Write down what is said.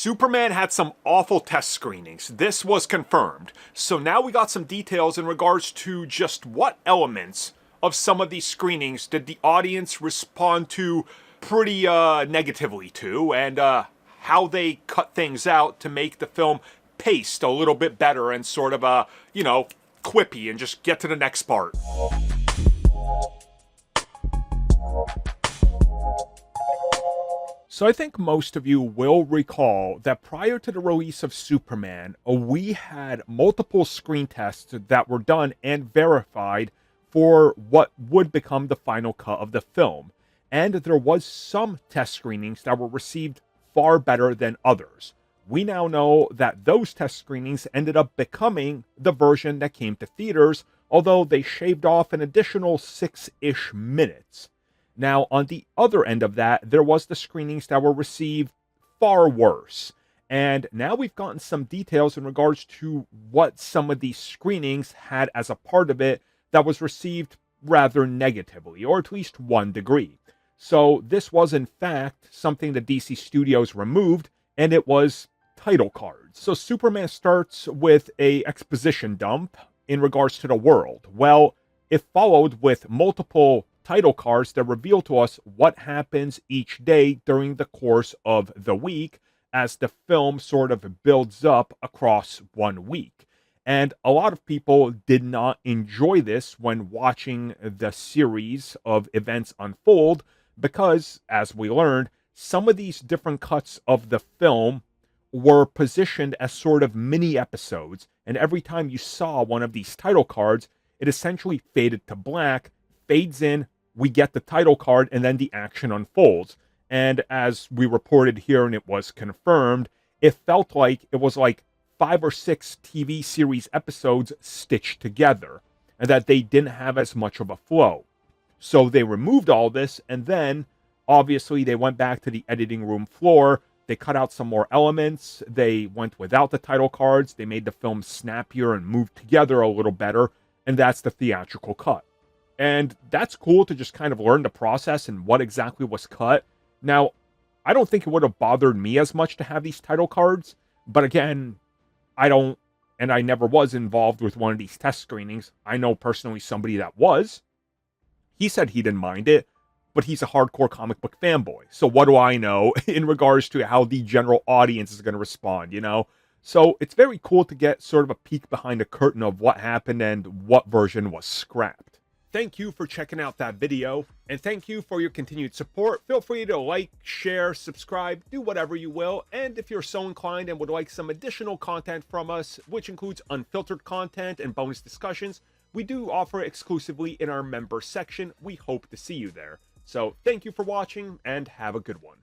Superman had some awful test screenings. This was confirmed. So now we got some details in regards to just what elements of some of these screenings did the audience respond to pretty negatively to, and how they cut things out to make the film paced a little bit better and sort of, quippy and just get to the next part. So I think most of you will recall that prior to the release of Superman, we had multiple screen tests that were done and verified for what would become the final cut of the film. And there was some test screenings that were received far better than others. We now know that those test screenings ended up becoming the version that came to theaters, although they shaved off an additional 6-ish minutes. Now, on the other end of that, there was the screenings that were received far worse. And now we've gotten some details in regards to what some of these screenings had as a part of it that was received rather negatively, or at least 1 degree. So this was, in fact, something the DC Studios removed, and it was title cards. So Superman starts with a exposition dump in regards to the world. Well, it followed with multiple title cards that reveal to us what happens each day during the course of the week as the film sort of builds up across 1 week. And a lot of people did not enjoy this when watching the series of events unfold because, as we learned, some of these different cuts of the film were positioned as sort of mini episodes, and every time you saw one of these title cards, it essentially faded to black, fades in, we get the title card, and then the action unfolds. And as we reported here, and it was confirmed, it felt like it was like 5 or 6 TV series episodes stitched together, and that they didn't have as much of a flow. So they removed all this, and then, obviously, they went back to the editing room floor, they cut out some more elements, they went without the title cards, they made the film snappier and moved together a little better, and that's the theatrical cut. And that's cool to just kind of learn the process and what exactly was cut. Now, I don't think it would have bothered me as much to have these title cards, but again, I don't, and I never was involved with one of these test screenings. I know personally somebody that was. He said he didn't mind it, but he's a hardcore comic book fanboy. So what do I know in regards to how the general audience is going to respond, you know? So it's very cool to get sort of a peek behind the curtain of what happened and what version was scrapped. Thank you for checking out that video, and thank you for your continued support. Feel free to like, share, subscribe, do whatever you will, and if you're so inclined and would like some additional content from us, which includes unfiltered content and bonus discussions, we do offer exclusively in our member section. We hope to see you there. So thank you for watching, and have a good one.